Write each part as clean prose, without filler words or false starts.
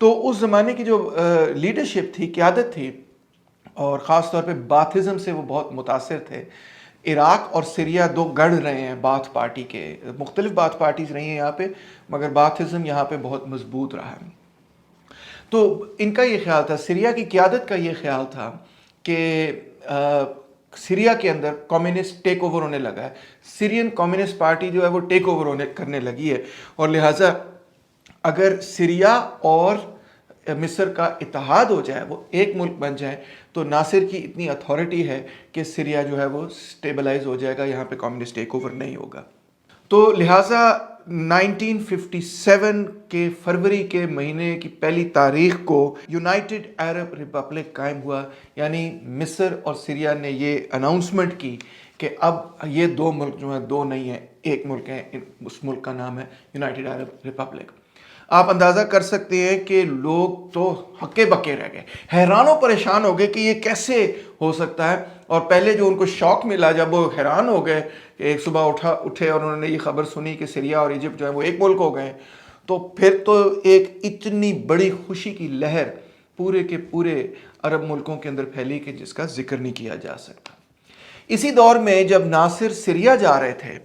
تو اس زمانے کی جو لیڈرشپ تھی، قیادت تھی، اور خاص طور پہ باتھزم سے وہ بہت متاثر تھے. عراق اور سیریا دو گڑھ رہے ہیں باتھ پارٹی کے، مختلف باتھ پارٹیز رہی ہیں یہاں پہ، مگر باتھزم یہاں پہ بہت مضبوط رہا ہے. تو ان کا یہ خیال تھا، سیریا کی قیادت کا یہ خیال تھا کہ سیریا کے اندر کمیونسٹ ٹیک اوور ہونے لگا ہے، سیرین کمیونسٹ پارٹی جو ہے وہ ٹیک اوور کرنے لگی ہے، اور لہٰذا اگر سیریا اور مصر کا اتحاد ہو جائے، وہ ایک ملک بن جائے، تو ناصر کی اتنی اتھارٹی ہے کہ سیریا جو ہے وہ سٹیبلائز ہو جائے گا، یہاں پہ کمیونسٹ ٹیک اوور نہیں ہوگا. تو لہٰذا 1957 کے فروری کے مہینے کی پہلی تاریخ کو یونائٹڈ عرب ریپبلک قائم ہوا، یعنی مصر اور سیریا نے یہ اناؤنسمنٹ کی کہ اب یہ دو ملک جو ہیں دو نہیں ہیں، ایک ملک ہے. اس ملک کا نام ہے یونائٹڈ عرب ریپبلک. آپ اندازہ کر سکتے ہیں کہ لوگ تو ہکے بکے رہ گئے، حیران و پریشان ہو گئے کہ یہ کیسے ہو سکتا ہے. اور پہلے جو ان کو شوق ملا جب وہ حیران ہو گئے کہ ایک صبح اٹھے اور انہوں نے یہ خبر سنی کہ سیریا اور ایجپٹ جو ہے وہ ایک ملک ہو گئے، تو پھر تو ایک اتنی بڑی خوشی کی لہر پورے کے پورے عرب ملکوں کے اندر پھیلی کہ جس کا ذکر نہیں کیا جا سکتا. اسی دور میں جب ناصر سیریا جا رہے تھے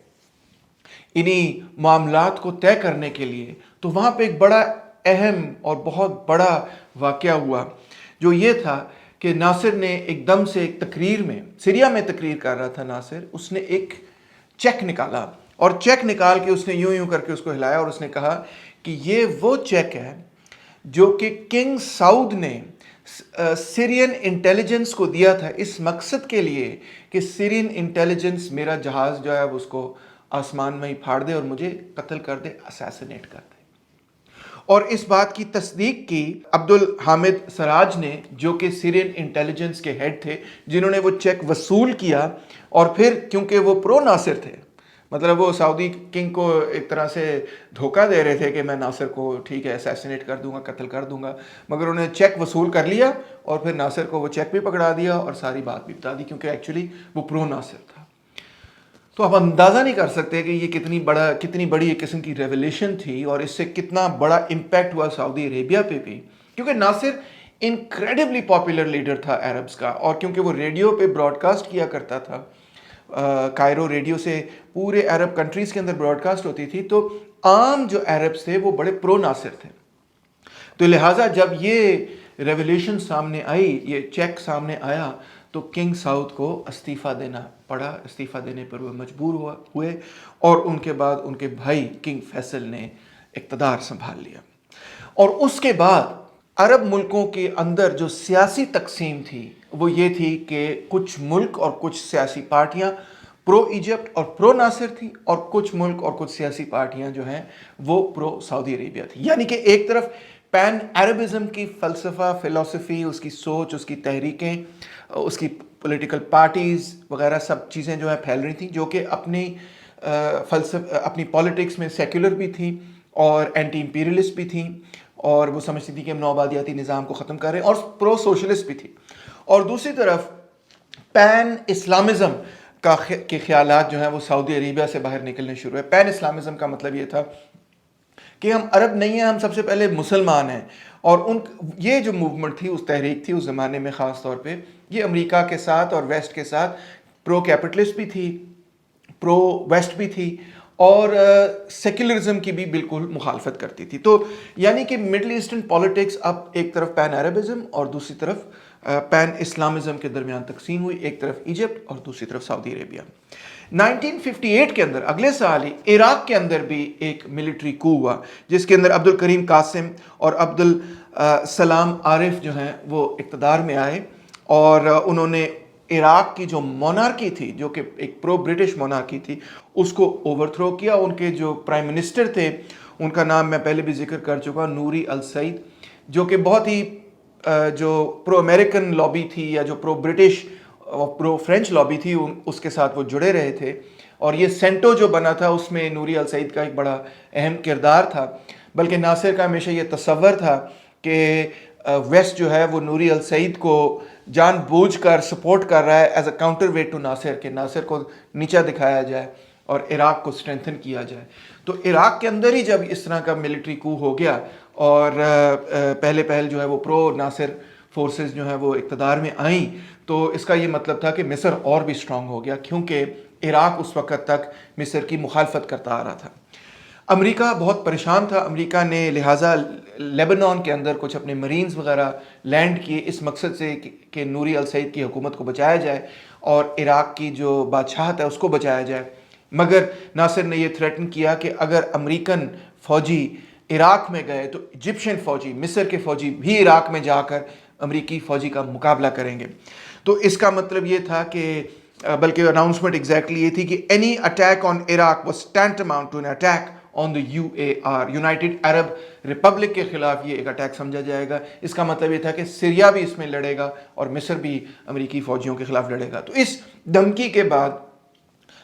انہی معاملات کو طے کرنے کے لیے، تو وہاں پہ ایک بڑا اہم اور بہت بڑا واقعہ ہوا، جو یہ تھا کہ ناصر نے ایک دم سے ایک تقریر میں، سیریا میں تقریر کر رہا تھا ناصر، اس نے ایک چیک نکالا، اور چیک نکال کے اس نے یوں کر کے اس کو ہلایا، اور اس نے کہا کہ یہ وہ چیک ہے جو کہ کنگ سعود نے سیرین انٹیلیجنس کو دیا تھا اس مقصد کے لیے کہ سیرین انٹیلیجنس میرا جہاز جو ہے اس کو آسمان میں ہی پھاڑ دے اور مجھے قتل کر دے، اسیسینیٹ کر دے. اور اس بات کی تصدیق کی عبدالحامد سراج نے، جو کہ سیرین انٹیلیجنس کے ہیڈ تھے، جنہوں نے وہ چیک وصول کیا. اور پھر کیونکہ وہ پرو ناصر تھے، مطلب وہ سعودی کنگ کو ایک طرح سے دھوکہ دے رہے تھے کہ میں ناصر کو ٹھیک ہے اسیسینیٹ کر دوں گا، قتل کر دوں گا، مگر انہوں نے چیک وصول کر لیا اور پھر ناصر کو وہ چیک بھی پکڑا دیا اور ساری بات بھی بتا دی، کیونکہ ایکچولی وہ پرو ناصر تھا. تو آپ اندازہ نہیں کر سکتے کہ یہ کتنی بڑی ایک قسم کی ریولیشن تھی، اور اس سے کتنا بڑا امپیکٹ ہوا سعودی عربیہ پہ بھی، کیونکہ ناصر انکریڈبلی پاپولر لیڈر تھا عربز کا، اور کیونکہ وہ ریڈیو پہ براڈ کاسٹ کیا کرتا تھا، کائرو ریڈیو سے پورے عرب کنٹریز کے اندر براڈ کاسٹ ہوتی تھی، تو عام جو عربز تھے وہ بڑے پرو ناصر تھے. تو لہٰذا جب یہ ریولیوشن سامنے آئی، یہ چیک سامنے آیا، تو کنگ سعود کو استعفیٰ دینا پڑا. استعفیٰ دینے پر وہ مجبور ہوئے، اور ان کے بعد ان کے بھائی کنگ فیصل نے اقتدار سنبھال لیا. اور اس کے بعد عرب ملکوں کے اندر جو سیاسی تقسیم تھی وہ یہ تھی کہ کچھ ملک اور کچھ سیاسی پارٹیاں پرو ایجپٹ اور پرو ناصر تھی، اور کچھ ملک اور کچھ سیاسی پارٹیاں جو ہیں وہ پرو سعودی عربیہ تھی. یعنی کہ ایک طرف پین عربزم کی فلسفی، اس کی سوچ، اس کی تحریکیں، اس کی پولیٹیکل پارٹیز وغیرہ سب چیزیں جو ہیں پھیل رہی تھیں، جو کہ اپنی پالیٹکس میں سیکولر بھی تھیں اور اینٹی امپیریلسٹ بھی تھیں، اور وہ سمجھتی تھی کہ ہم نوآبادیاتی نظام کو ختم کر رہے ہیں، اور پرو سوشلسٹ بھی تھی. اور دوسری طرف پین اسلامزم کے خیالات جو ہیں وہ سعودی عربیہ سے باہر نکلنے شروع ہوئے. پین اسلامزم کا مطلب یہ تھا کہ ہم عرب نہیں ہیں، ہم سب سے پہلے مسلمان ہیں. اور یہ جو موومنٹ تھی، اس تحریک تھی اس زمانے میں، خاص طور پہ یہ امریکہ کے ساتھ اور ویسٹ کے ساتھ پرو کیپٹلسٹ بھی تھی، پرو ویسٹ بھی تھی، اور سیکولرزم کی بھی بالکل مخالفت کرتی تھی. تو یعنی کہ مڈل ایسٹرن پالیٹکس اب ایک طرف پین عربزم اور دوسری طرف پین اسلامزم کے درمیان تقسیم ہوئی، ایک طرف ایجپٹ اور دوسری طرف سعودی عربیہ. 1958 کے اندر، اگلے سال ہی، عراق کے اندر بھی ایک ملٹری کو ہوا، جس کے اندر عبدالکریم قاسم اور عبدالسلام عارف جو ہیں وہ اقتدار میں آئے، اور انہوں نے عراق کی جو مونارکی تھی، جو کہ ایک پرو برٹش مونارکی تھی، اس کو اوور تھرو کیا. ان کے جو پرائم منسٹر تھے، ان کا نام میں پہلے بھی ذکر کر چکا، نوری السعید، جو کہ بہت ہی جو پرو امریکن لابی تھی یا جو پرو برٹش پرو فرینچ لابی تھی، اس کے ساتھ وہ جڑے رہے تھے. اور یہ سینٹو جو بنا تھا اس میں نوری السعید کا ایک بڑا اہم کردار تھا، بلکہ ناصر کا ہمیشہ یہ تصور تھا کہ ویسٹ جو ہے وہ نوری السعید کو جان بوجھ کر سپورٹ کر رہا ہے as a counterweight to Nasser, کہ ناصر کو نیچا دکھایا جائے اور عراق کو اسٹرینتھن کیا جائے. تو عراق کے اندر ہی جب اس طرح کا ملٹری کو ہو گیا، اور پہلے پہل جو ہے وہ پرو ناصر فورسز جو ہیں وہ اقتدار میں آئیں تو اس کا یہ مطلب تھا کہ مصر اور بھی سٹرونگ ہو گیا، کیونکہ عراق اس وقت تک مصر کی مخالفت کرتا آ رہا تھا۔ امریکہ بہت پریشان تھا، امریکہ نے لہٰذا لیبنان کے اندر کچھ اپنے مرینز وغیرہ لینڈ کیے اس مقصد سے کہ نوری السعید کی حکومت کو بچایا جائے اور عراق کی جو بادشاہت ہے اس کو بچایا جائے۔ مگر ناصر نے یہ تھریٹن کیا کہ اگر امریکن فوجی عراق میں گئے تو ایجپشین فوجی، مصر کے فوجی بھی عراق میں جا کر امریکی فوجی کا مقابلہ کریں گے۔ تو اس کا مطلب یہ تھا کہ بلکہ اناؤنسمنٹ ایگزیکٹلی یہ تھی کہ any attack on Iraq was tantamount to an attack on the UAR، United Arab Republic کے خلاف یہ ایک اٹیک سمجھا جائے گا۔ اس کا مطلب یہ تھا کہ سیریا بھی اس میں لڑے گا اور مصر بھی امریکی فوجیوں کے خلاف لڑے گا۔ تو اس دھمکی کے بعد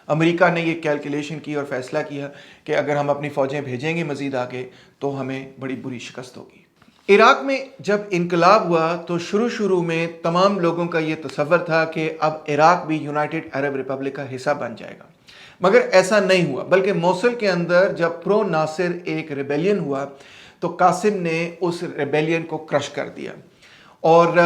امریکہ نے یہ کیلکولیشن کی اور فیصلہ کیا کہ اگر ہم اپنی فوجیں بھیجیں گے مزید آگے تو ہمیں بڑی بری شکست ہوگی۔ عراق میں جب انقلاب ہوا تو شروع میں تمام لوگوں کا یہ تصور تھا کہ اب عراق بھی یونائٹڈ عرب ریپبلک کا حصہ بن جائے گا، مگر ایسا نہیں ہوا، بلکہ موصل کے اندر جب پرو ناصر ایک ریبیلین ہوا تو قاسم نے اس ریبیلین کو کرش کر دیا، اور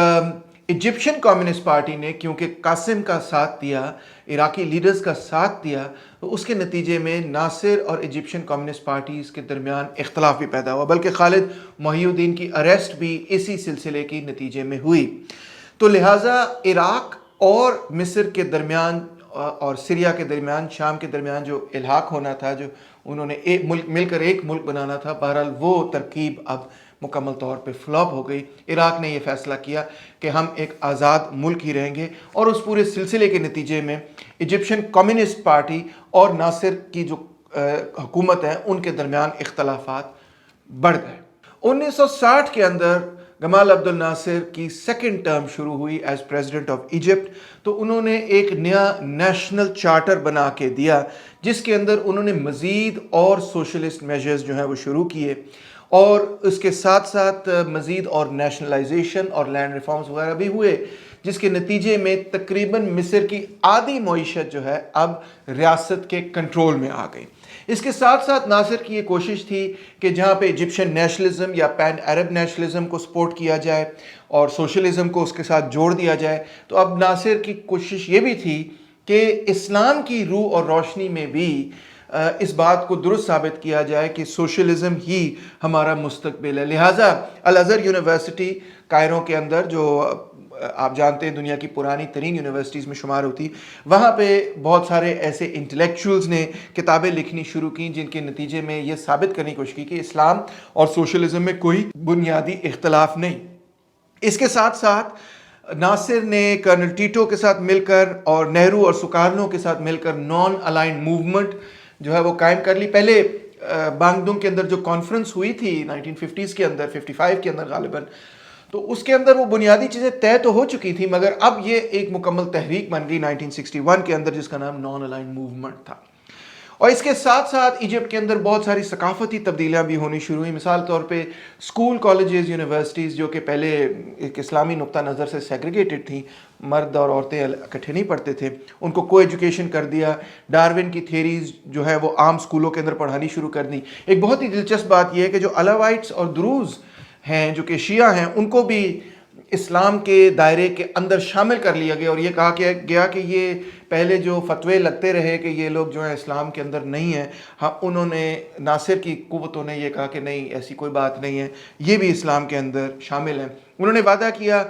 ایجپشین کمیونسٹ پارٹی نے کیونکہ قاسم کا ساتھ دیا، عراقی لیڈرز کا ساتھ دیا، تو اس کے نتیجے میں ناصر اور ایجپشین کمیونسٹ پارٹیز کے درمیان اختلاف بھی پیدا ہوا، بلکہ خالد محی الدین کی اریسٹ بھی اسی سلسلے کی نتیجے میں ہوئی۔ تو لہٰذا عراق اور مصر کے درمیان اور سیریا کے درمیان، شام کے درمیان جو الحاق ہونا تھا، جو انہوں نے ایک ملک مل کر ایک ملک بنانا تھا، بہرحال وہ ترکیب اب مکمل طور پہ فلاپ ہو گئی۔ عراق نے یہ فیصلہ کیا کہ ہم ایک آزاد ملک ہی رہیں گے، اور اس پورے سلسلے کے نتیجے میں ایجپشین کمیونسٹ پارٹی اور ناصر کی جو حکومت ہے ان کے درمیان اختلافات بڑھ گئے۔ 1960 کے اندر گمال عبد الناصر کی سیکنڈ ٹرم شروع ہوئی ایز پریزیڈنٹ آف ایجپٹ، تو انہوں نے ایک نیا نیشنل چارٹر بنا کے دیا جس کے اندر انہوں نے مزید اور سوشلسٹ میجرز جو ہیں وہ شروع کیے، اور اس کے ساتھ ساتھ مزید اور نیشنلائزیشن اور لینڈ ریفارمز وغیرہ بھی ہوئے، جس کے نتیجے میں تقریباً مصر کی آدھی معیشت جو ہے اب ریاست کے کنٹرول میں آ گئی۔ اس کے ساتھ ساتھ ناصر کی یہ کوشش تھی کہ جہاں پہ ایجپشین نیشنلزم یا پین عرب نیشنلزم کو سپورٹ کیا جائے اور سوشلزم کو اس کے ساتھ جوڑ دیا جائے، تو اب ناصر کی کوشش یہ بھی تھی کہ اسلام کی روح اور روشنی میں بھی اس بات کو درست ثابت کیا جائے کہ سوشلزم ہی ہمارا مستقبل ہے۔ لہٰذا الازہر یونیورسٹی کائرو کے اندر، جو آپ جانتے ہیں دنیا کی پرانی ترین یونیورسٹیز میں شمار ہوتی، وہاں پہ بہت سارے ایسے انٹلیکچوئلز نے کتابیں لکھنی شروع کی جن کے نتیجے میں یہ ثابت کرنے کی کوشش کی کہ اسلام اور سوشلزم میں کوئی بنیادی اختلاف نہیں۔ اس کے ساتھ ساتھ ناصر نے کرنل ٹیٹو کے ساتھ مل کر اور نہرو اور سکارنو کے ساتھ مل کر نان الائنڈ موومنٹ جو ہے وہ قائم کر لی۔ پہلے بانگدونگ کے اندر جو کانفرنس ہوئی تھی 1950s کے اندر، 55 کے اندر غالباً، تو اس کے اندر وہ بنیادی چیزیں طے تو ہو چکی تھی، مگر اب یہ ایک مکمل تحریک بن گئی 1961 کے اندر جس کا نام نان الائنڈ موومنٹ تھا۔ اور اس کے ساتھ ساتھ ایجپٹ کے اندر بہت ساری ثقافتی تبدیلیاں بھی ہونی شروع ہوئی۔ مثال طور پہ اسکول، کالجز، یونیورسٹیز جو کہ پہلے ایک اسلامی نقطہ نظر سے سیگریگیٹڈ تھیں، مرد اور عورتیں اکٹھے نہیں پڑھتے تھے، ان کو کو ایجوکیشن کر دیا۔ ڈارون کی تھیریز جو ہے وہ عام اسکولوں کے اندر پڑھانی شروع کر دی۔ ایک بہت ہی دلچسپ بات یہ ہے کہ جو علاوائٹس اور دروز ہیں جو کہ شیعہ ہیں، ان کو بھی اسلام کے دائرے کے اندر شامل کر لیا گیا، اور یہ کہا گیا کہ یہ پہلے جو فتوے لگتے رہے کہ یہ لوگ جو ہیں اسلام کے اندر نہیں ہیں، ہاں انہوں نے، ناصر کی قوتوں نے یہ کہا کہ نہیں، ایسی کوئی بات نہیں ہے، یہ بھی اسلام کے اندر شامل ہیں۔ انہوں نے وعدہ کیا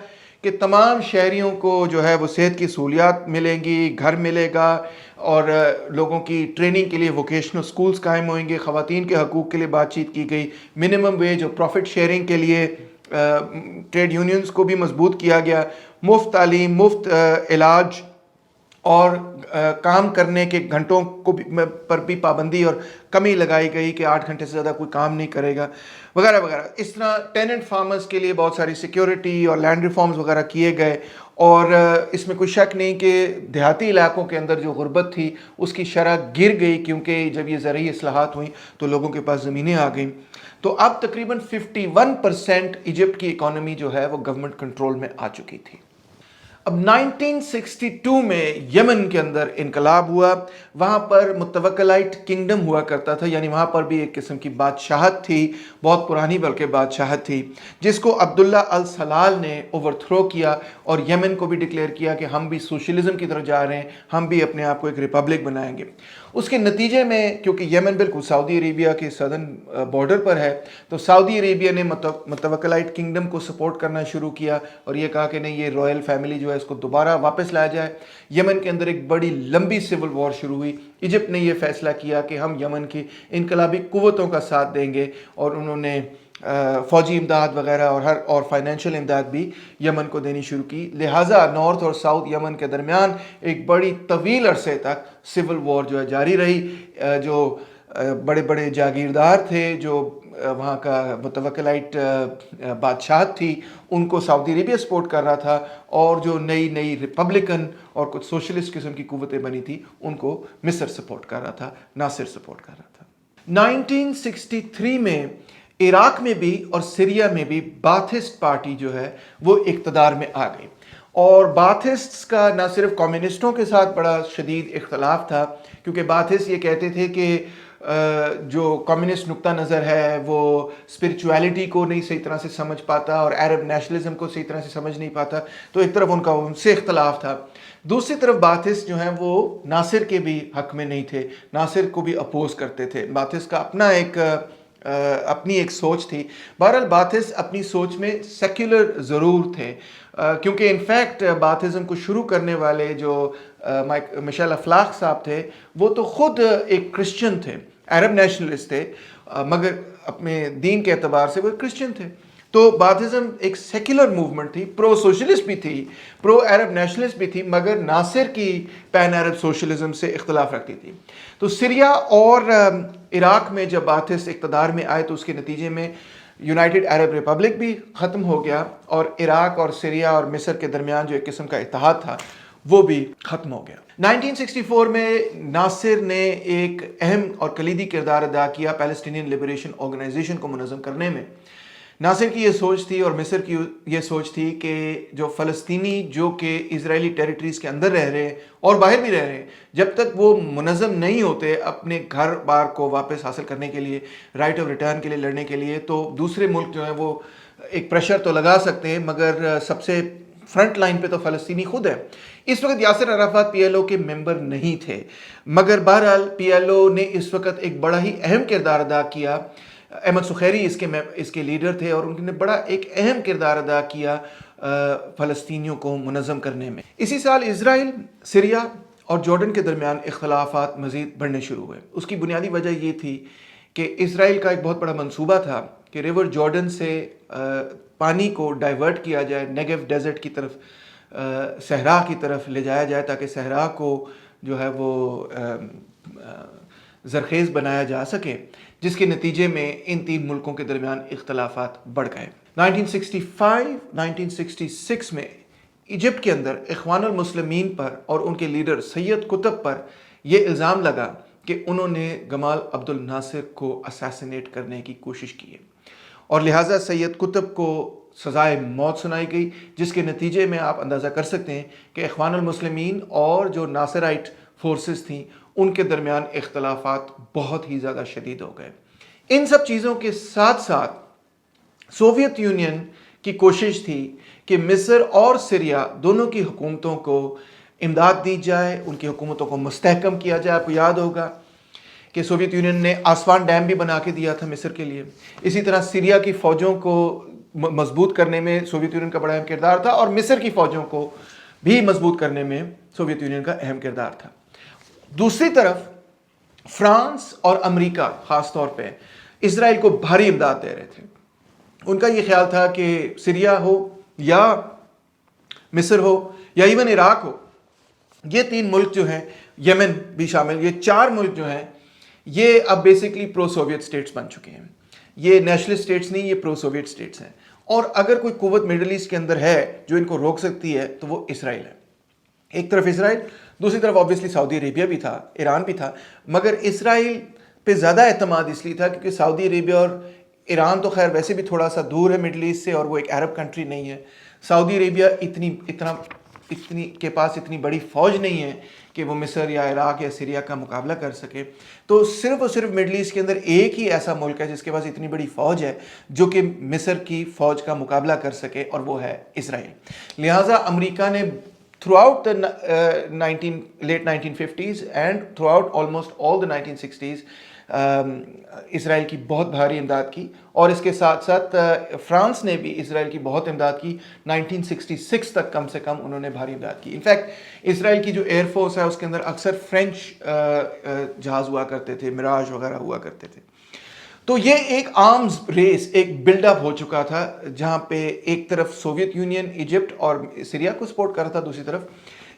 کہ تمام شہریوں کو جو ہے وہ صحت کی سہولیات ملیں گی، گھر ملے گا، اور لوگوں کی ٹریننگ کے لیے ووکیشنل سکولز قائم ہوئیں گے، خواتین کے حقوق کے لیے بات چیت کی گئی، منیمم ویج اور پروفٹ شیئرنگ کے لیے ٹریڈ یونینز کو بھی مضبوط کیا گیا، مفت تعلیم، مفت علاج، اور کام کرنے کے گھنٹوں کو پر بھی پابندی اور کمی لگائی گئی کہ 8 گھنٹے سے زیادہ کوئی کام نہیں کرے گا، وغیرہ وغیرہ۔ اس طرح ٹیننٹ فارمرز کے لیے بہت ساری سیکیورٹی اور لینڈ ریفارمز وغیرہ کیے گئے، اور اس میں کوئی شک نہیں کہ دیہاتی علاقوں کے اندر جو غربت تھی اس کی شرح گر گئی، کیونکہ جب یہ زرعی اصلاحات ہوئیں تو لوگوں کے پاس زمینیں آ گئیں۔ تو اب تقریباً 51% ایجپٹ کی اکانومی جو ہے وہ گورنمنٹ کنٹرول میں آ چکی تھی۔ اب 1962 میں یمن کے اندر انقلاب ہوا. وہاں پر متوکلائٹ کنگڈم ہوا کرتا تھا، یعنی وہاں پر بھی ایک قسم کی بادشاہت تھی، بہت پرانی بلکہ بادشاہت تھی، جس کو عبداللہ السلال نے اوور تھرو کیا اور یمن کو بھی ڈکلیئر کیا کہ ہم بھی سوشلزم کی طرف جا رہے ہیں، ہم بھی اپنے آپ کو ایک ریپبلک بنائیں گے. اس کے نتیجے میں کیونکہ یمن بالکل سعودی عربیہ کے سدرن بارڈر پر ہے، تو سعودی عربیہ نے متوکلائٹ کنگڈم کو سپورٹ کرنا شروع کیا اور یہ کہا کہ نہیں، یہ رائل فیملی جو ہے اس کو دوبارہ واپس لایا جائے. یمن کے اندر ایک بڑی لمبی سول وار شروع ہوئی. ایجپٹ نے یہ فیصلہ کیا کہ ہم یمن کی انقلابی قوتوں کا ساتھ دیں گے، اور انہوں نے فوجی امداد وغیرہ اور فائنینشیل امداد بھی یمن کو دینی شروع کی. لہٰذا نارتھ اور ساؤتھ یمن کے درمیان ایک بڑی طویل عرصے تک سول وار جو ہے جاری رہی. جو بڑے بڑے جاگیردار تھے، جو وہاں کا متوکلائٹ بادشاہت تھی، ان کو سعودی عربیہ سپورٹ کر رہا تھا، اور جو نئی ریپبلکن اور کچھ سوشلسٹ قسم کی قوتیں بنی تھی ان کو مصر سپورٹ کر رہا تھا، ناصر سپورٹ کر رہا تھا. 1963 میں عراق میں بھی اور سیریا میں بھی باتھسٹ پارٹی جو ہے وہ اقتدار میں آ گئی. اور باتھسٹس کا نہ صرف کمیونسٹوں کے ساتھ بڑا شدید اختلاف تھا، کیونکہ باتھسٹ یہ کہتے تھے کہ جو کمیونسٹ نقطہ نظر ہے وہ اسپرچویلٹی کو نہیں صحیح طرح سے سمجھ پاتا اور عرب نیشنلزم کو صحیح طرح سے سمجھ نہیں پاتا، تو ایک طرف ان سے اختلاف تھا. دوسری طرف باتھسٹ جو ہیں وہ ناصر کے بھی حق میں نہیں تھے، ناصر کو بھی اپوز کرتے تھے. باتھسٹ کا اپنی ایک سوچ تھی. بہرحال باتھسٹ اپنی سوچ میں سیکولر ضرور تھے، کیونکہ انفیکٹ باتھزم کو شروع کرنے والے جو مشیل افلاق صاحب تھے، وہ تو خود ایک کرسچن تھے، عرب نیشنلسٹ تھے، مگر اپنے دین کے اعتبار سے وہ کرسچن تھے. تو باتھزم ایک سیکولر موومنٹ تھی، پرو سوشلسٹ بھی تھی، پرو عرب نیشنلسٹ بھی تھی، مگر ناصر کی پین عرب سوشلزم سے اختلاف رکھتی تھی. تو سیریا اور عراق میں جب باتھسٹ اقتدار میں آئے تو اس کے نتیجے میں یونائٹڈ عرب ریپبلک بھی ختم ہو گیا، اور عراق اور سیریا اور مصر کے درمیان جو ایک قسم کا اتحاد تھا وہ بھی ختم ہو گیا. 1964 میں ناصر نے ایک اہم اور کلیدی کردار ادا کیا پیلسٹینین لبریشن آرگنائزیشن کو منظم کرنے میں. ناصر کی یہ سوچ تھی اور مصر کی یہ سوچ تھی کہ جو فلسطینی جو کہ اسرائیلی ٹیریٹریز کے اندر رہ رہے ہیں اور باہر بھی رہ رہے ہیں، جب تک وہ منظم نہیں ہوتے اپنے گھر بار کو واپس حاصل کرنے کے لیے، رائٹ آف ریٹرن کے لیے لڑنے کے لیے، تو دوسرے ملک جو ہیں وہ ایک پریشر تو لگا سکتے ہیں، مگر سب سے فرنٹ لائن پہ تو فلسطینی خود ہے. اس وقت Yasir Arafat P L O کے ممبر نہیں تھے، مگر بہرحال پی ایل او نے اس وقت ایک بڑا ہی اہم کردار ادا کیا. احمد سخیری اس کے لیڈر تھے، اور انہوں نے بڑا ایک اہم کردار ادا کیا فلسطینیوں کو منظم کرنے میں. اسی سال اسرائیل، سیریا اور جارڈن کے درمیان اختلافات مزید بڑھنے شروع ہوئے. اس کی بنیادی وجہ یہ تھی کہ اسرائیل کا ایک بہت بڑا منصوبہ تھا کہ ریور جارڈن سے پانی کو ڈائیورٹ کیا جائے، نیگیو ڈیزرٹ کی طرف، صحرا کی طرف لے جایا جائے، تاکہ صحرا کو جو ہے وہ زرخیز بنایا جا سکے، جس کے نتیجے میں ان تین ملکوں کے درمیان اختلافات بڑھ گئے. 1965-1966 میں ایجپٹ کے اندر اخوان المسلمین پر اور ان کے لیڈر سید قطب پر یہ الزام لگا کہ انہوں نے گمال عبد الناصر کو اسیسینیٹ کرنے کی کوشش کی ہے، اور لہٰذا سید قطب کو سزائے موت سنائی گئی، جس کے نتیجے میں آپ اندازہ کر سکتے ہیں کہ اخوان المسلمین اور جو ناصرائٹ فورسز تھیں ان کے درمیان اختلافات بہت ہی زیادہ شدید ہو گئے. ان سب چیزوں کے ساتھ ساتھ سوویت یونین کی کوشش تھی کہ مصر اور سیریا دونوں کی حکومتوں کو امداد دی جائے، ان کی حکومتوں کو مستحکم کیا جائے. آپ کو یاد ہوگا کہ سوویت یونین نے آسوان ڈیم بھی بنا کے دیا تھا مصر کے لیے. اسی طرح سیریا کی فوجوں کو مضبوط کرنے میں سوویت یونین کا بڑا اہم کردار تھا، اور مصر کی فوجوں کو بھی مضبوط کرنے میں سوویت یونین کا اہم کردار تھا. دوسری طرف فرانس اور امریکہ خاص طور پہ اسرائیل کو بھاری امداد دے رہے تھے. ان کا یہ خیال تھا کہ سیریا ہو یا مصر ہو یا ایون عراق ہو، یہ تین ملک جو ہیں، یمن بھی شامل، یہ چار ملک جو ہیں یہ اب بیسکلی پرو سوویت سٹیٹس بن چکے ہیں. یہ نیشنل سٹیٹس نہیں، یہ پرو سوویت سٹیٹس ہیں. اور اگر کوئی قوت مڈل ایسٹ کے اندر ہے جو ان کو روک سکتی ہے تو وہ اسرائیل ہے. ایک طرف اسرائیل، دوسری طرف آبویسلی سعودی عربیہ بھی تھا، ایران بھی تھا، مگر اسرائیل پہ زیادہ اعتماد اس لیے تھا کیونکہ سعودی عربیہ اور ایران تو خیر ویسے بھی تھوڑا سا دور ہے مڈل ایسٹ سے، اور وہ ایک عرب کنٹری نہیں ہے. سعودی عربیہ اتنا کے پاس اتنی بڑی فوج نہیں ہے کہ وہ مصر یا عراق یا سیریا کا مقابلہ کر سکے، تو صرف اور صرف مڈل ایسٹ کے اندر ایک ہی ایسا ملک ہے جس کے پاس اتنی بڑی فوج ہے جو کہ مصر کی فوج کا مقابلہ کر سکے، اور وہ ہے اسرائیل۔ لہٰذا امریکہ نے throughout late 1950s and throughout almost all the 1960s Israel کی بہت بھاری امداد کی، اور اس کے ساتھ ساتھ فرانس نے بھی اسرائیل کی بہت امداد کی۔ 1966 تک کم سے کم انہوں نے بھاری امداد کی۔ انفیکٹ اسرائیل کی جو ایئر فورس ہے اس کے اندر اکثر فرینچ جہاز ہوا کرتے تھے، مراج وغیرہ ہوا کرتے تھے۔ تو یہ ایک آرمز ریس، ایک بلڈ اپ ہو چکا تھا، جہاں پہ ایک طرف سوویت یونین ایجپٹ اور سیریا کو سپورٹ کر رہا تھا، دوسری طرف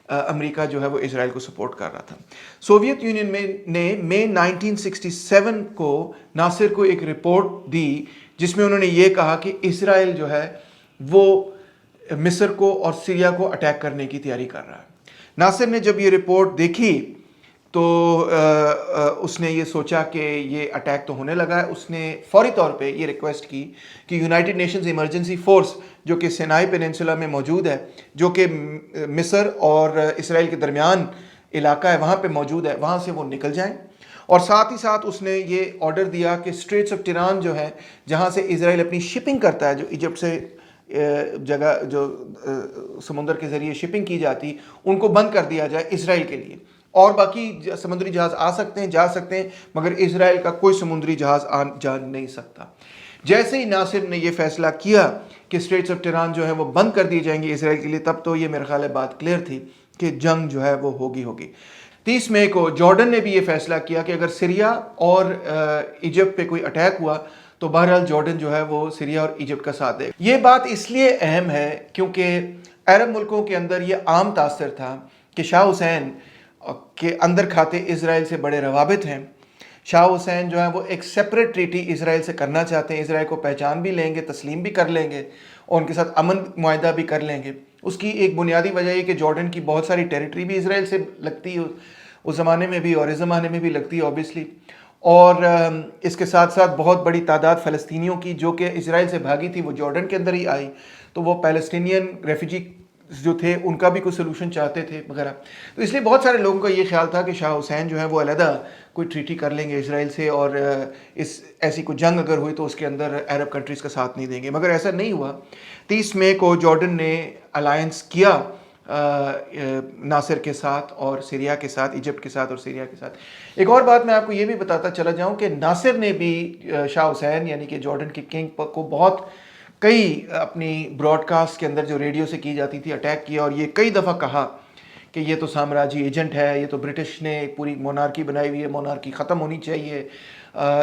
امریکہ جو ہے وہ اسرائیل کو سپورٹ کر رہا تھا۔ سوویت یونین نے مئی 1967 کو ناصر کو ایک رپورٹ دی جس میں انہوں نے یہ کہا کہ اسرائیل جو ہے وہ مصر کو اور سیریا کو اٹیک کرنے کی تیاری کر رہا ہے۔ ناصر نے جب یہ رپورٹ دیکھی تو اس نے یہ سوچا کہ یہ اٹیک تو ہونے لگا ہے۔ اس نے فوری طور پہ یہ ریکویسٹ کی کہ یونائٹڈ نیشنز ایمرجنسی فورس جو کہ سینائی پیننسولا میں موجود ہے، جو کہ مصر اور اسرائیل کے درمیان علاقہ ہے، وہاں پہ موجود ہے، وہاں سے وہ نکل جائیں۔ اور ساتھ ہی ساتھ اس نے یہ آرڈر دیا کہ اسٹریٹس آف ٹیران جو ہے، جہاں سے اسرائیل اپنی شپنگ کرتا ہے، جو ایجپٹ سے جگہ جو سمندر کے ذریعے شپنگ کی جاتی، ان کو بند کر دیا جائے اسرائیل کے لیے، اور باقی سمندری جہاز آ سکتے ہیں، جا سکتے ہیں، مگر اسرائیل کا کوئی سمندری جہاز جا نہیں سکتا۔ جیسے ہی ناصر نے یہ فیصلہ کیا کہ اسٹریٹس آف ٹیران جو ہے وہ بند کر دیے جائیں گے اسرائیل کے لیے، تب تو یہ میرے خیال ہے بات کلیئر تھی کہ جنگ جو ہے وہ ہوگی۔ 30 مئی کو جارڈن نے بھی یہ فیصلہ کیا کہ اگر سیریا اور ایجپٹ پہ کوئی اٹیک ہوا تو بہرحال جارڈن جو ہے وہ سیریا اور ایجپٹ کا ساتھ دے گا۔ یہ بات اس لیے اہم ہے کیونکہ عرب ملکوں کے اندر یہ عام تاثر تھا کہ شاہ حسین کے اندر کھاتے اسرائیل سے بڑے روابط ہیں۔ شاہ حسین جو ہے وہ ایک سیپریٹ ٹریٹی اسرائیل سے کرنا چاہتے ہیں، اسرائیل کو پہچان بھی لیں گے، تسلیم بھی کر لیں گے، اور ان کے ساتھ امن معاہدہ بھی کر لیں گے۔ اس کی ایک بنیادی وجہ یہ کہ جارڈن کی بہت ساری ٹیریٹری بھی اسرائیل سے لگتی ہے، اس زمانے میں بھی اور اس زمانے میں بھی لگتی ہے اوبیسلی، اور اس کے ساتھ ساتھ بہت بڑی تعداد فلسطینیوں کی جو کہ اسرائیل سے بھاگی تھی وہ جارڈن کے اندر ہی آئی، تو وہ پیلسٹینین ریفیوجی جو تھے ان کا بھی کوئی سلوشن چاہتے تھے وغیرہ۔ تو اس لیے بہت سارے لوگوں کا یہ خیال تھا کہ شاہ حسین جو ہے وہ علیحدہ کوئی ٹریٹی کر لیں گے اسرائیل سے، اور ایسی کوئی جنگ اگر ہوئی تو اس کے اندر عرب کنٹریز کا ساتھ نہیں دیں گے، مگر ایسا نہیں ہوا۔ 30 مئی کو جارڈن نے الائنس کیا ناصر کے ساتھ اور سیریا کے ساتھ، ایجپٹ کے ساتھ اور سیریا کے ساتھ۔ ایک اور بات میں آپ کو یہ بھی بتاتا چلا جاؤں کہ ناصر نے بھی شاہ حسین یعنی کہ جارڈن کے کنگ کو بہت کئی اپنی براڈ کاسٹ کے اندر جو ریڈیو سے کی جاتی تھی اٹیک کیا، اور یہ کئی دفعہ کہا کہ یہ تو سامراجی ایجنٹ ہے، یہ تو برٹش نے پوری مونارکی بنائی ہوئی ہے، مونارکی ختم ہونی چاہیے،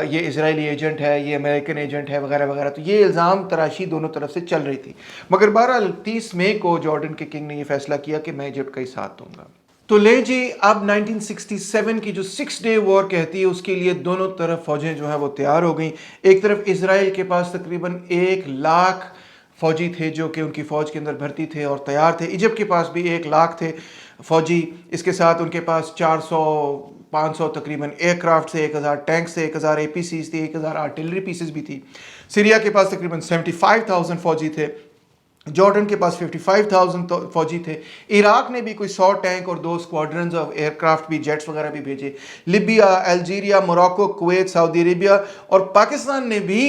یہ اسرائیلی ایجنٹ ہے، یہ امریکن ایجنٹ ہے وغیرہ وغیرہ۔ تو یہ الزام تراشی دونوں طرف سے چل رہی تھی، مگر بہرحال 30 مئی کو جارڈن کے کنگ نے یہ فیصلہ کیا کہ میں ایجپٹ کا ہی ساتھ دوں گا۔ تو لیں جی، اب 1967 کی جو 6 ڈے وار کہتی ہے اس کے لیے دونوں طرف فوجیں جو ہیں وہ تیار ہو گئیں۔ ایک طرف اسرائیل کے پاس تقریباً 1 لاکھ فوجی تھے جو کہ ان کی فوج کے اندر بھرتی تھے اور تیار تھے، ایجپٹ کے پاس بھی 1 لاکھ تھے فوجی، اس کے ساتھ ان کے پاس 400-500 تقریباً ایئر کرافٹ سے، 1000 ٹینک سے، 1000 APCs تھی، 1000 آرٹلری پیسز بھی تھی۔ سیریا کے پاس تقریباً 75,000 فوجی تھے، جارڈن کے پاس 55,000 فوجی تھے، عراق نے بھی کوئی 100 ٹینک اور 2 اسکواڈرنز آف ایئر کرافٹ بھی، جیٹس وغیرہ بھی بھیجے۔ لیبیا، الجیریا، موراکو، کویت، سعودی عربیہ اور پاکستان نے بھی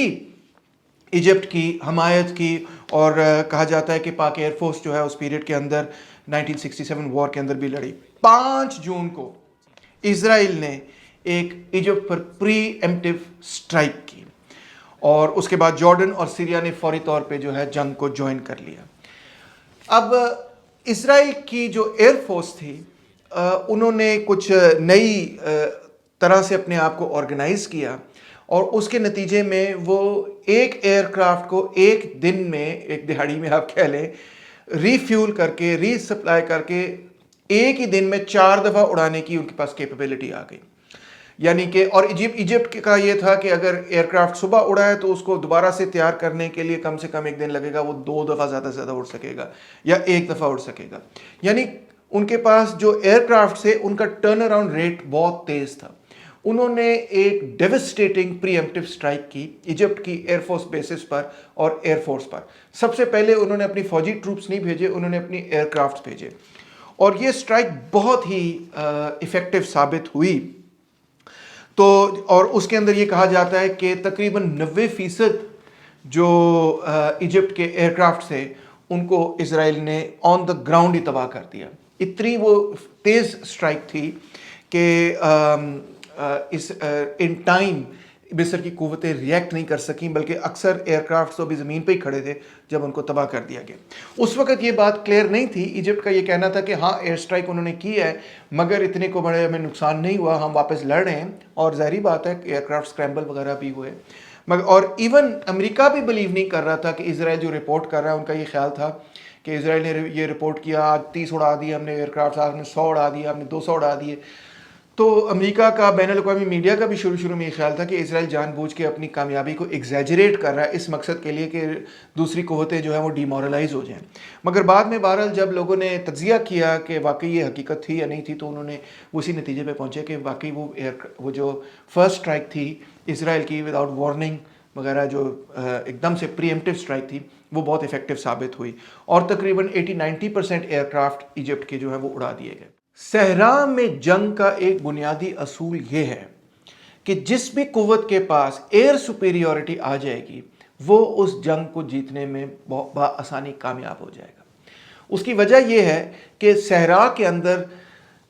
ایجپٹ کی حمایت کی، اور کہا جاتا ہے کہ پاک ایئر فورس جو ہے اس پیریڈ کے اندر 1967 وار کے اندر بھی لڑی۔ 5 جون کو اسرائیل نے ایک ایجپٹ پر پری ایمپٹیو سٹرائک کی، اور اس کے بعد جارڈن اور سیریا نے فوری طور پہ جو ہے جنگ کو جوائن کر لیا۔ اب اسرائیل کی جو ایئر فورس تھی انہوں نے کچھ نئی طرح سے اپنے آپ کو آرگنائز کیا، اور اس کے نتیجے میں وہ ایک ایئر کرافٹ کو ایک دن میں، ایک دہاڑی میں آپ کہہ لیں، ری فیول کر کے، ری سپلائی کر کے ایک ہی دن میں 4 دفعہ اڑانے کی ان کے پاس کیپیبلٹی آ گئی۔ یعنی کہ اور ایجپٹ کا یہ تھا کہ اگر ایئر کرافٹ صبح اڑا ہے تو اس کو دوبارہ سے تیار کرنے کے لیے کم سے کم 1 دن لگے گا، وہ 2 دفعہ زیادہ سے زیادہ اڑ سکے گا یا 1 دفعہ اڑ سکے گا۔ یعنی ان کے پاس جو ایئر کرافٹ سے ان کا ٹرن اراؤنڈ ریٹ بہت تیز تھا، انہوں نے ایک ڈیوسٹیٹنگ پری ایمپٹیو اسٹرائک کی ایجپٹ کی ایئر فورس بیسز پر اور ایئر فورس پر. سب سے پہلے انہوں نے اپنی فوجی ٹروپس نہیں بھیجے, انہوں نے اپنی ایئر کرافٹس بھیجے, اور یہ اسٹرائک بہت ہی افیکٹو ثابت ہوئی. تو اور اس کے اندر یہ کہا جاتا ہے کہ تقریباً 90% جو ایجپٹ کے ایئر کرافٹ تھے ان کو اسرائیل نے آن دا گراؤنڈ ہی تباہ کر دیا. اتنی وہ تیز اسٹرائک تھی کہ اس ان ٹائم مصر کی قوتیں ریئیکٹ نہیں کر سکیں, بلکہ اکثر ایئر کرافٹس تو بھی زمین پہ ہی کھڑے تھے جب ان کو تباہ کر دیا گیا. اس وقت یہ بات کلیئر نہیں تھی. ایجپٹ کا یہ کہنا تھا کہ ہاں ایئر اسٹرائک انہوں نے کی ہے مگر اتنے کو بڑے ہمیں نقصان نہیں ہوا, ہم واپس لڑ رہے ہیں. اور ظاہری بات ہے کہ ایئر کرافٹ اسکریمبل وغیرہ بھی ہوئے, مگر اور ایون امریکہ بھی بلیو نہیں کر رہا تھا کہ اسرائیل جو رپورٹ کر رہا ہے, ان کا یہ خیال تھا کہ اسرائیل نے یہ رپورٹ کیا آج 30 اڑا دیے ہم نے ایئر کرافٹ, آپ نے 100 اڑا دیے, آپ نے 200 اڑا دیے. تو امریکہ کا بین الاقوامی میڈیا کا بھی شروع میں یہ خیال تھا کہ اسرائیل جان بوجھ کے اپنی کامیابی کو ایگزیجریٹ کر رہا ہے اس مقصد کے لیے کہ دوسری قوتیں جو ہیں وہ ڈی مورلائز ہو جائیں. مگر بعد میں بہرحال جب لوگوں نے تجزیہ کیا کہ واقعی یہ حقیقت تھی یا نہیں تھی, تو انہوں نے اسی نتیجے پہ پہنچے کہ واقعی وہ جو فرسٹ اسٹرائک تھی اسرائیل کی وداؤٹ وارننگ وغیرہ, جو ایک دم سے پری ایمپٹیو اسٹرائک تھی, وہ بہت افیکٹو ثابت ہوئی, اور تقریباً 80-90% ایئر کرافٹ ایجپٹ کے جو ہیں وہ اڑا دیے گئے. صحرا میں جنگ کا ایک بنیادی اصول یہ ہے کہ جس بھی قوت کے پاس ایئر سپیریورٹی آ جائے گی وہ اس جنگ کو جیتنے میں بآسانی کامیاب ہو جائے گا. اس کی وجہ یہ ہے کہ صحرا کے اندر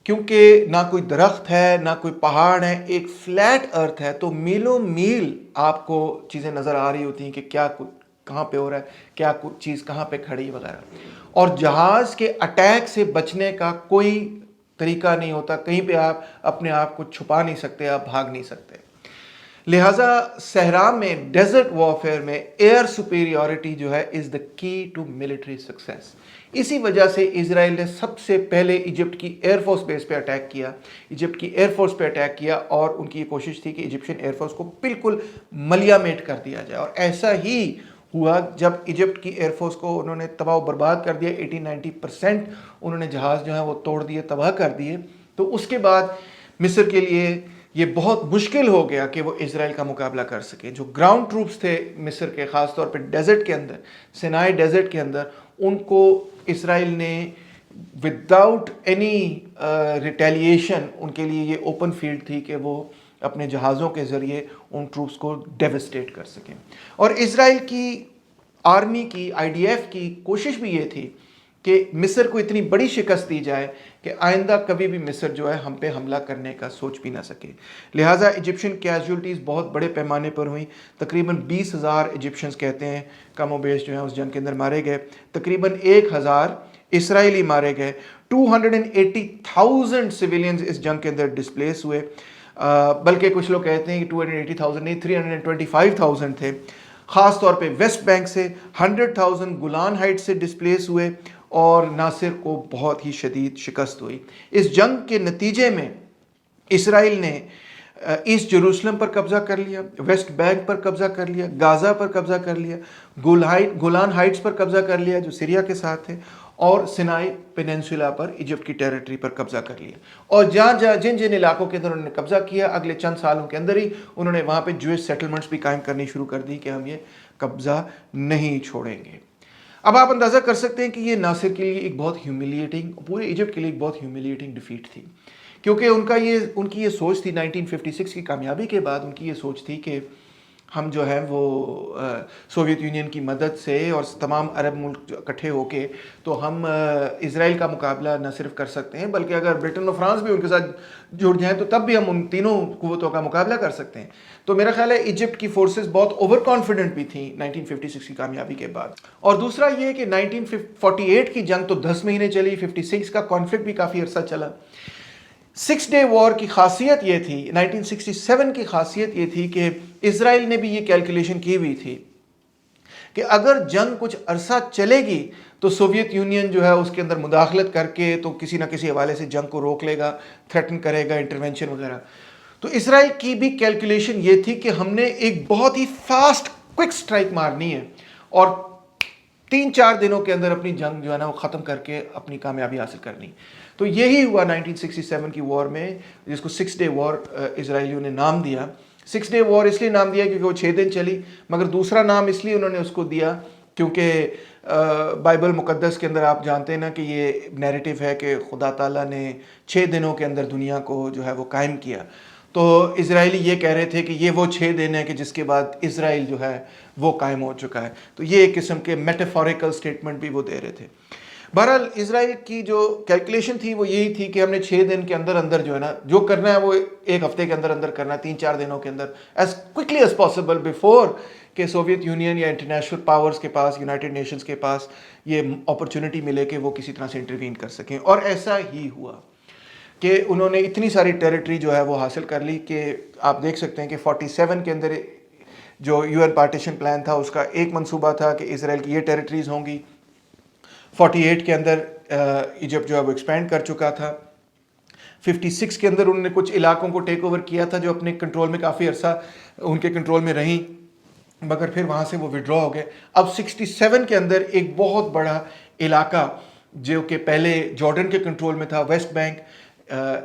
کیونکہ نہ کوئی درخت ہے نہ کوئی پہاڑ ہے, ایک فلیٹ ارتھ ہے, تو میلوں میل آپ کو چیزیں نظر آ رہی ہوتی ہیں کہ کیا کہاں پہ ہو رہا ہے, کیا چیز کہاں پہ کھڑی وغیرہ. اور جہاز کے اٹیک سے بچنے کا کوئی طریقہ نہیں ہوتا, کہیں پہ آپ اپنے آپ کو چھپا نہیں سکتے, آپ بھاگ نہیں سکتے. لہٰذا صحرا میں ڈیزرٹ وارفیئر میں ایئر سپیریورٹی جو ہے از دا کی ٹو ملٹری سکسیس. اسی وجہ سے اسرائیل نے سب سے پہلے ایجپٹ کی ایئر فورس بیس پہ اٹیک کیا, ایجپٹ کی ایئر فورس پہ اٹیک کیا, اور ان کی یہ کوشش تھی کہ ایجپشین ایئر فورس کو بالکل ملیامیٹ کر دیا جائے. اور ایسا ہی ہوا جب ایجپٹ کی ایئر فورس کو انہوں نے تباہ و برباد کر دیا, 80-90% انہوں نے جہاز جو ہیں وہ توڑ دیے, تباہ کر دیے. تو اس کے بعد مصر کے لیے یہ بہت مشکل ہو گیا کہ وہ اسرائیل کا مقابلہ کر سکے. جو گراؤنڈ ٹروپس تھے مصر کے, خاص طور پہ ڈیزرٹ کے اندر, سینائی ڈیزرٹ کے اندر, ان کو اسرائیل نے وداؤٹ اینی ریٹیلیشن, ان کے لیے یہ اوپن فیلڈ تھی کہ وہ اپنے جہازوں کے ذریعے ان ٹروپس کو ڈیوسٹیٹ کر سکیں. اور اسرائیل کی آرمی کی, IDF کی کوشش بھی یہ تھی کہ مصر کو اتنی بڑی شکست دی جائے کہ آئندہ کبھی بھی مصر جو ہے ہم پہ حملہ کرنے کا سوچ بھی نہ سکے. لہٰذا ایجپشین کیجولٹیز بہت بڑے پیمانے پر ہوئیں. تقریباً 20,000 ایجپشنز کہتے ہیں کم و بیش جو ہیں اس جنگ کے اندر مارے گئے. تقریباً 1,000 اسرائیلی مارے گئے. 280,000 سویلینز اس جنگ کے اندر ڈسپلیس ہوئے, بلکہ کچھ لوگ کہتے ہیں کہ 280,000 نہیں 325,000 تھے. خاص طور پہ ویسٹ بینک سے 100,000 گولان ہائٹ سے ڈسپلیس ہوئے, اور ناصر کو بہت ہی شدید شکست ہوئی. اس جنگ کے نتیجے میں اسرائیل نے ایسٹ جیروسلم پر قبضہ کر لیا, ویسٹ بینک پر قبضہ کر لیا, غازہ پر قبضہ کر لیا, گولان ہائٹس پر قبضہ کر لیا جو سیریا کے ساتھ ہے, اور سینائی پیننسولا پر ایجپٹ کی ٹیریٹری پر قبضہ کر لیا. اور جن علاقوں کے اندر انہوں نے قبضہ کیا, اگلے چند سالوں کے اندر ہی انہوں نے وہاں پہ جوئش سیٹلمنٹس بھی قائم کرنی شروع کر دی کہ ہم یہ قبضہ نہیں چھوڑیں گے. اب آپ اندازہ کر سکتے ہیں کہ یہ ناصر کے لیے ایک بہت ہیوملیٹنگ, پورے ایجپٹ کے لیے ایک بہت ہیوملیٹنگ ڈیفیٹ تھی, کیونکہ ان کی یہ سوچ تھی 1956 کی کامیابی کے بعد, ان کی یہ سوچ تھی کہ ہم جو ہیں وہ سوویت یونین کی مدد سے اور تمام عرب ملک اکٹھے ہو کے تو ہم اسرائیل کا مقابلہ نہ صرف کر سکتے ہیں بلکہ اگر برٹن اور فرانس بھی ان کے ساتھ جڑ جائیں تو تب بھی ہم ان تینوں قوتوں کا مقابلہ کر سکتے ہیں. تو میرا خیال ہے ایجپٹ کی فورسز بہت اوور کانفیڈنٹ بھی تھیں 1956 کی کامیابی کے بعد. اور دوسرا یہ کہ 1948 کی جنگ تو 10 مہینے چلی, 56 کا کانفلکٹ بھی کافی عرصہ چلا. 6 ڈے وار کی خاصیت یہ تھی, 1967 کی خاصیت یہ تھی کہ اسرائیل نے بھی یہ کیلکولیشن کی ہوئی تھی کہ اگر جنگ کچھ عرصہ چلے گی تو سوویت یونین جو ہے اس کے اندر مداخلت کر کے تو کسی نہ کسی حوالے سے جنگ کو روک لے گا, تھریٹن کرے گا, انٹرونشن وغیرہ. تو اسرائیل کی بھی کیلکولیشن یہ تھی کہ ہم نے ایک بہت ہی فاسٹ کوئک سٹرائک مارنی ہے اور 3-4 دنوں کے اندر اپنی جنگ جو ہے نا وہ ختم کر کے اپنی کامیابی حاصل کرنی. تو یہی ہوا 1967 کی وار میں, جس کو 6 ڈے وار اسرائیلیوں نے نام دیا. 6 ڈے وار اس لیے نام دیا کیونکہ وہ 6 دن چلی, مگر دوسرا نام اس لیے انہوں نے اس کو دیا کیونکہ بائبل مقدس کے اندر آپ جانتے ہیں نا کہ یہ نیریٹو ہے کہ خدا تعالیٰ نے 6 دنوں کے اندر دنیا کو جو ہے وہ قائم کیا. تو اسرائیلی یہ کہہ رہے تھے کہ یہ وہ 6 دن ہیں کہ جس کے بعد اسرائیل جو ہے وہ قائم ہو چکا ہے. تو یہ ایک قسم کے میٹافوریکل سٹیٹمنٹ بھی وہ دے رہے تھے. بہرحال اسرائیل کی جو کیلکولیشن تھی وہ یہی تھی کہ ہم نے 6 دن کے اندر اندر جو ہے نا جو کرنا ہے وہ 1 ہفتے کے اندر اندر کرنا ہے, 3-4 دنوں کے اندر, as quickly as possible before کہ سوویت یونین یا انٹرنیشنل پاورز کے پاس, یونائٹڈ نیشنز کے پاس یہ اپرچونٹی ملے کہ وہ کسی طرح سے انٹروین کر سکیں. اور ایسا ہی ہوا کہ انہوں نے اتنی ساری ٹیریٹری جو ہے وہ حاصل کر لی کہ آپ دیکھ سکتے ہیں کہ 47 کے اندر جو یو این پارٹیشن پلان تھا اس کا ایک منصوبہ تھا کہ اسرائیل کی یہ ٹیریٹریز ہوں گی. 48 کے اندر ایجپٹ جو ہے وہ ایکسپینڈ کر چکا تھا. 56 کے اندر انہوں نے کچھ علاقوں کو ٹیک اوور کیا تھا جو اپنے کنٹرول میں کافی عرصہ ان کے کنٹرول میں رہیں, مگر پھر وہاں سے وہ وڈرا ہو گئے. اب 67 کے اندر ایک بہت بڑا علاقہ جو کہ پہلے جارڈن کے کنٹرول میں تھا, ویسٹ بینک,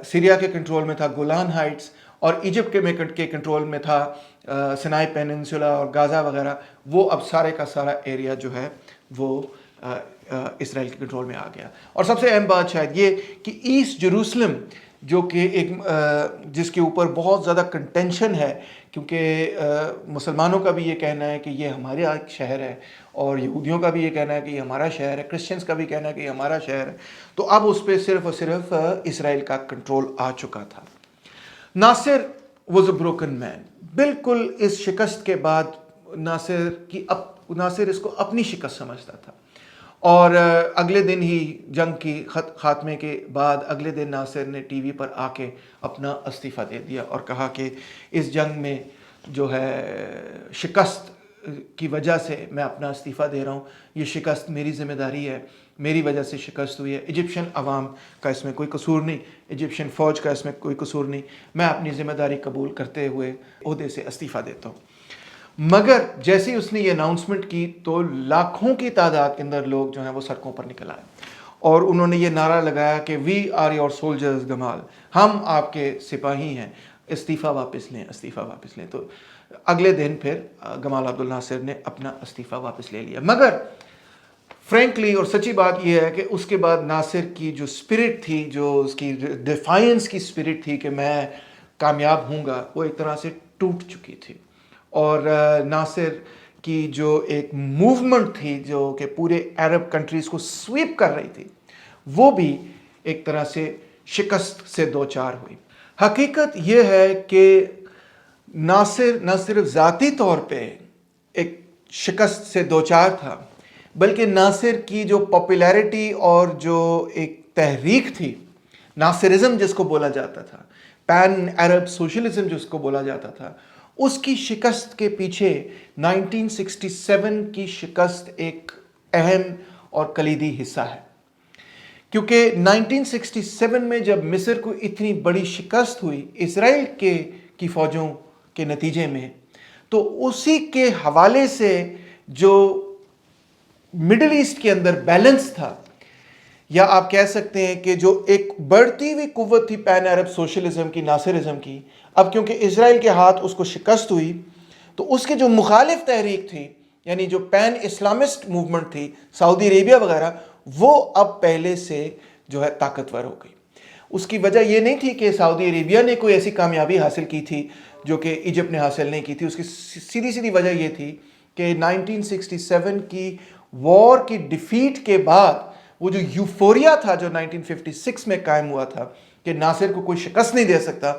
سیریا کے کنٹرول میں تھا گولان ہائٹس, اور ایجپٹ کے کنٹرول میں تھا سنائی پیننسولا اور غازہ وغیرہ, وہ اب سارے کا سارا ایریا جو ہے وہ اسرائیل کے کنٹرول میں آ گیا. اور سب سے اہم بات شاید یہ کہ ایسٹ جروسلم جو کہ ایک جس کے اوپر بہت زیادہ کنٹینشن ہے, کیونکہ مسلمانوں کا بھی یہ کہنا ہے کہ یہ ہمارا ایک شہر ہے, اور یہودیوں کا بھی یہ کہنا ہے کہ یہ ہمارا شہر ہے, کرسچنس کا بھی کہنا ہے کہ یہ ہمارا شہر ہے. تو اب اس پہ صرف اور صرف اسرائیل کا کنٹرول آ چکا تھا. ناصر واز اے بروکن مین. بالکل اس شکست کے بعد ناصر اس کو اپنی شکست سمجھتا تھا, اور اگلے دن ہی جنگ کی خاتمے کے بعد اگلے دن ناصر نے ٹی وی پر آ کے اپنا استعفیٰ دے دیا اور کہا کہ اس جنگ میں جو ہے شکست کی وجہ سے میں اپنا استعفیٰ دے رہا ہوں. یہ شکست میری ذمہ داری ہے, میری وجہ سے شکست ہوئی ہے. ایجپشن عوام کا اس میں کوئی قصور نہیں, ایجپشن فوج کا اس میں کوئی قصور نہیں. میں اپنی ذمہ داری قبول کرتے ہوئے عہدے سے استعفیٰ دیتا ہوں. مگر جیسے ہی اس نے یہ اناؤنسمنٹ کی تو لاکھوں کی تعداد کے اندر لوگ جو ہیں وہ سڑکوں پر نکل آئے, اور انہوں نے یہ نعرہ لگایا کہ we are your soldiers Gomal, ہم آپ کے سپاہی ہیں, استعفیٰ واپس لیں, استعفیٰ واپس لیں. تو اگلے دن پھر گمال عبد الناصر نے اپنا استعفیٰ واپس لے لیا. مگر فرینکلی اور سچی بات یہ ہے کہ اس کے بعد ناصر کی جو اسپرٹ تھی, جو اس کی ڈیفائنس کی اسپرٹ تھی کہ میں کامیاب ہوں گا, وہ ایک طرح سے ٹوٹ چکی تھی. اور ناصر کی جو ایک موومنٹ تھی جو کہ پورے عرب کنٹریز کو سویپ کر رہی تھی, وہ بھی ایک طرح سے شکست سے دوچار ہوئی. حقیقت یہ ہے کہ ناصر نہ صرف ذاتی طور پہ ایک شکست سے دوچار تھا, بلکہ ناصر کی جو پاپولیرٹی اور جو ایک تحریک تھی, ناصرزم جس کو بولا جاتا تھا, پین عرب سوشلزم جس کو بولا جاتا تھا, اس کی شکست کے پیچھے 1967 کی شکست ایک اہم اور کلیدی حصہ ہے. کیونکہ 1967 میں جب مصر کو اتنی بڑی شکست ہوئی اسرائیل کی فوجوں کے نتیجے میں, تو اسی کے حوالے سے جو مڈل ایسٹ کے اندر بیلنس تھا, یا آپ کہہ سکتے ہیں کہ جو ایک بڑھتی ہوئی قوت تھی پین عرب سوشلزم کی, ناصرزم کی, اب کیونکہ اسرائیل کے ہاتھ اس کو شکست ہوئی تو اس کے جو مخالف تحریک تھی, یعنی جو پین اسلامسٹ موومنٹ تھی, سعودی عربیہ وغیرہ, وہ اب پہلے سے جو ہے طاقتور ہو گئی. اس کی وجہ یہ نہیں تھی کہ سعودی عربیہ نے کوئی ایسی کامیابی حاصل کی تھی جو کہ ایجپٹ نے حاصل نہیں کی تھی. اس کی سیدھی وجہ یہ تھی کہ 1967 کی وار کی ڈیفیٹ کے بعد وہ جو یوفوریا تھا جو 1956 میں قائم ہوا تھا کہ ناصر کو کوئی شکست نہیں دے سکتا,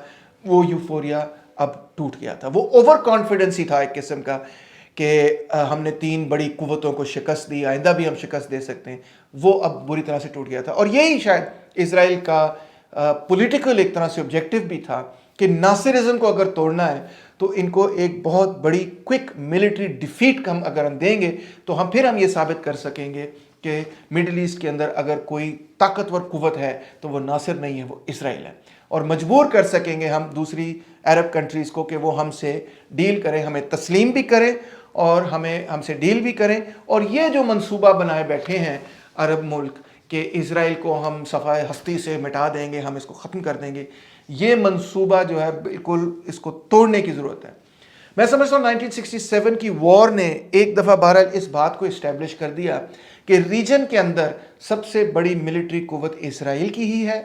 وہ یوفوریا اب ٹوٹ گیا تھا. وہ اوور کانفیڈنس ہی تھا ایک قسم کا کہ ہم نے 3 بڑی قوتوں کو شکست دی, آئندہ بھی ہم شکست دے سکتے ہیں, وہ اب بری طرح سے ٹوٹ گیا تھا. اور یہی شاید اسرائیل کا پولیٹیکل ایک طرح سے آبجیکٹیو بھی تھا کہ ناصرزم کو اگر توڑنا ہے تو ان کو ایک بہت بڑی کوئک ملٹری ڈیفیٹ اگر ہم دیں گے تو پھر ہم یہ ثابت کر سکیں گے کہ مڈل ایسٹ کے اندر اگر کوئی طاقتور قوت ہے تو وہ ناصر نہیں ہے, وہ اسرائیل ہے. اور مجبور کر سکیں گے ہم دوسری عرب کنٹریز کو کہ وہ ہم سے ڈیل کریں، ہمیں تسلیم بھی کریں اور ہم سے ڈیل بھی کریں. اور یہ جو منصوبہ بنائے بیٹھے ہیں عرب ملک کہ اسرائیل کو ہم صفحہ ہستی سے مٹا دیں گے، ہم اس کو ختم کر دیں گے، یہ منصوبہ جو ہے بالکل اس کو توڑنے کی ضرورت ہے. میں سمجھتا ہوں 1967 کی وار نے ایک دفعہ بہرحال اس بات کو اسٹیبلش کر دیا کہ ریجن کے اندر سب سے بڑی ملٹری قوت اسرائیل کی ہی ہے،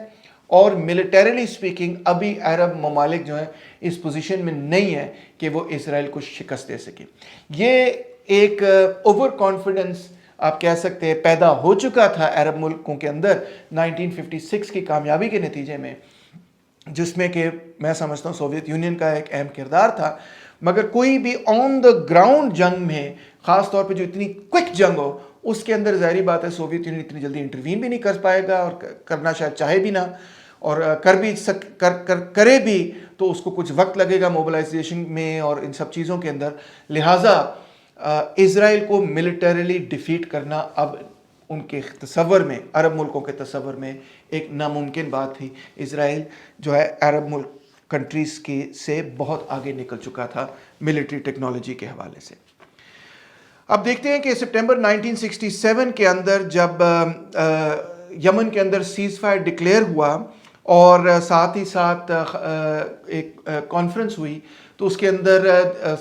اور ملیٹریلی سپیکنگ ابھی عرب ممالک جو ہیں اس پوزیشن میں نہیں ہے کہ وہ اسرائیل کو شکست دے سکیں. یہ ایک اوور کانفیڈنس آپ کہہ سکتے ہیں پیدا ہو چکا تھا عرب ملکوں کے اندر 1956 کی کامیابی کے نتیجے میں، جس میں کہ میں سمجھتا ہوں سوویت یونین کا ایک اہم کردار تھا. مگر کوئی بھی آن دا گراؤنڈ جنگ میں، خاص طور پہ جو اتنی کوئک جنگ ہو، اس کے اندر ظاہری بات ہے سوویت یونین اتنی جلدی انٹروین بھی نہیں کر پائے گا، اور کرنا شاید چاہے بھی نہ، اور کرے بھی تو اس کو کچھ وقت لگے گا موبلائزیشن میں اور ان سب چیزوں کے اندر. لہٰذا اسرائیل کو ملیٹریلی ڈیفیٹ کرنا اب ان کے تصور میں، عرب ملکوں کے تصور میں ایک ناممکن بات تھی. اسرائیل جو ہے عرب ملک کنٹریز کے سے بہت آگے نکل چکا تھا ملٹری ٹیکنالوجی کے حوالے سے. اب دیکھتے ہیں کہ سپٹمبر 1967 کے اندر جب یمن کے اندر سیز فائر ڈکلیئر ہوا اور ساتھ ہی ساتھ ایک کانفرنس ہوئی، تو اس کے اندر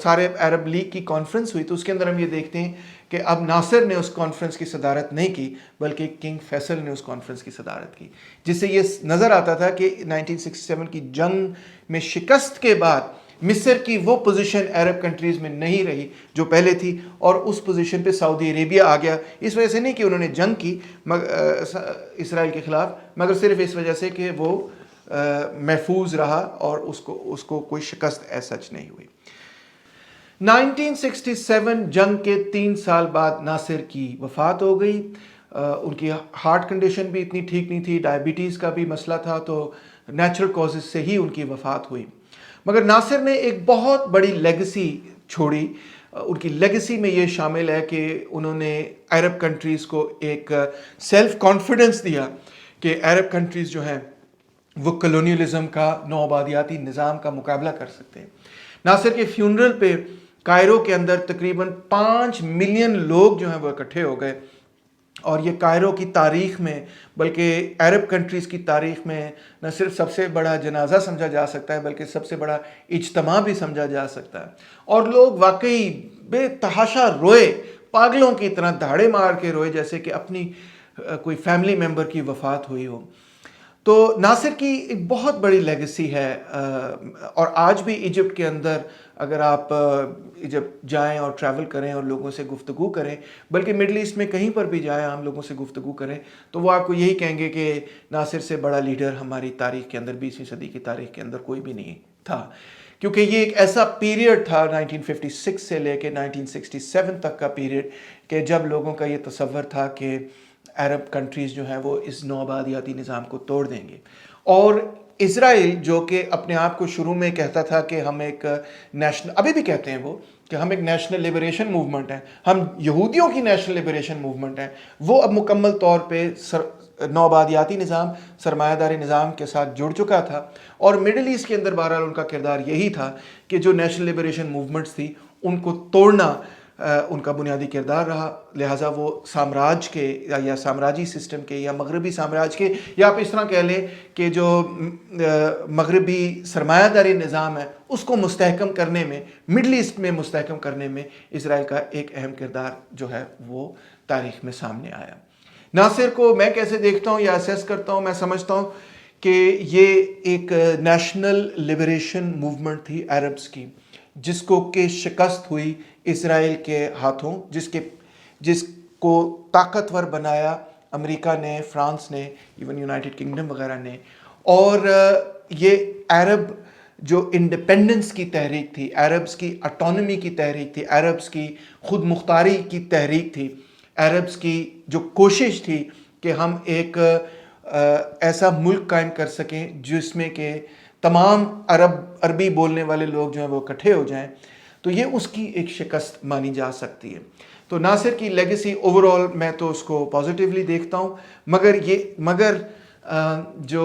سارے عرب لیگ کی کانفرنس ہوئی، تو اس کے اندر ہم یہ دیکھتے ہیں کہ اب ناصر نے اس کانفرنس کی صدارت نہیں کی بلکہ کنگ فیصل نے اس کانفرنس کی صدارت کی، جس سے یہ نظر آتا تھا کہ 1967 کی جنگ میں شکست کے بعد مصر کی وہ پوزیشن عرب کنٹریز میں نہیں رہی جو پہلے تھی، اور اس پوزیشن پہ سعودی عربیہ آ گیا. اس وجہ سے نہیں کہ انہوں نے جنگ کی اسرائیل کے خلاف، مگر صرف اس وجہ سے کہ وہ محفوظ رہا اور اس کو کوئی شکست ایس سچ نہیں ہوئی. 1967 جنگ کے 3 سال بعد ناصر کی وفات ہو گئی. ان کی ہارٹ کنڈیشن بھی اتنی ٹھیک نہیں تھی، ڈائبٹیز کا بھی مسئلہ تھا، تو نیچرل کازز سے ہی ان کی وفات ہوئی. مگر ناصر نے ایک بہت بڑی لیگسی چھوڑی. ان کی لیگسی میں یہ شامل ہے کہ انہوں نے عرب کنٹریز کو ایک سیلف کانفیڈنس دیا کہ عرب کنٹریز جو ہیں وہ کلونیلزم کا، نوآبادیاتی نظام کا مقابلہ کر سکتے ہیں. ناصر کے فیونرل پہ کائرو کے اندر تقریباً 5 ملین لوگ جو ہیں وہ اکٹھے ہو گئے، اور یہ کائرو کی تاریخ میں بلکہ عرب کنٹریز کی تاریخ میں نہ صرف سب سے بڑا جنازہ سمجھا جا سکتا ہے بلکہ سب سے بڑا اجتماع بھی سمجھا جا سکتا ہے. اور لوگ واقعی بے تحاشا روئے، پاگلوں کی طرح دھاڑے مار کے روئے جیسے کہ اپنی کوئی فیملی ممبر کی وفات ہوئی ہو. تو ناصر کی ایک بہت بڑی لیگسی ہے. اور آج بھی ایجپٹ کے اندر اگر آپ ایجپٹ جائیں اور ٹریول کریں اور لوگوں سے گفتگو کریں، بلکہ مڈل ایسٹ میں کہیں پر بھی جائیں عام لوگوں سے گفتگو کریں، تو وہ آپ کو یہی کہیں گے کہ ناصر سے بڑا لیڈر ہماری تاریخ کے اندر، 20ویں صدی کی تاریخ کے اندر کوئی بھی نہیں تھا. کیونکہ یہ ایک ایسا پیریڈ تھا 1956 سے لے کے 1967 تک کا پیریڈ کہ جب لوگوں کا یہ تصور تھا کہ عرب کنٹریز جو ہیں وہ اس نوآبادیاتی نظام کو توڑ دیں گے. اور اسرائیل جو کہ اپنے آپ کو شروع میں کہتا تھا کہ ہم ایک نیشنل، ابھی بھی کہتے ہیں وہ کہ ہم ایک نیشنل لیبریشن موومنٹ ہیں، ہم یہودیوں کی نیشنل لیبریشن موومنٹ ہیں، وہ اب مکمل طور پہ نوآبادیاتی نظام، سرمایہ داری نظام کے ساتھ جڑ چکا تھا. اور مڈل ایسٹ کے اندر بہرحال ان کا کردار یہی تھا کہ جو نیشنل لیبریشن موومنٹس تھی ان کو توڑنا ان کا بنیادی کردار رہا. لہٰذا وہ سامراج کے یا سامراجی سسٹم کے یا مغربی سامراج کے، یا آپ اس طرح کہہ لیں کہ جو مغربی سرمایہ داری نظام ہے اس کو مستحکم کرنے میں، مڈل ایسٹ میں مستحکم کرنے میں اسرائیل کا ایک اہم کردار جو ہے وہ تاریخ میں سامنے آیا. ناصر کو میں کیسے دیکھتا ہوں یا اسیس کرتا ہوں، میں سمجھتا ہوں کہ یہ ایک نیشنل لیبریشن موومنٹ تھی عربز کی، جس کو کہ شکست ہوئی اسرائیل کے ہاتھوں، جس کو طاقتور بنایا امریکہ نے، فرانس نے، ایون یونائٹڈ کنگڈم وغیرہ نے. اور یہ عرب جو انڈیپینڈنس کی تحریک تھی، عربز کی اٹانومی کی تحریک تھی، عربز کی خود مختاری کی تحریک تھی، عربز کی جو کوشش تھی کہ ہم ایک ایسا ملک قائم کر سکیں جس میں کہ تمام عربی بولنے والے لوگ جو ہیں وہ اکٹھے ہو جائیں، تو یہ اس کی ایک شکست مانی جا سکتی ہے. تو ناصر کی لیگسی اوور آل میں تو اس کو پازیٹیولی دیکھتا ہوں، مگر جو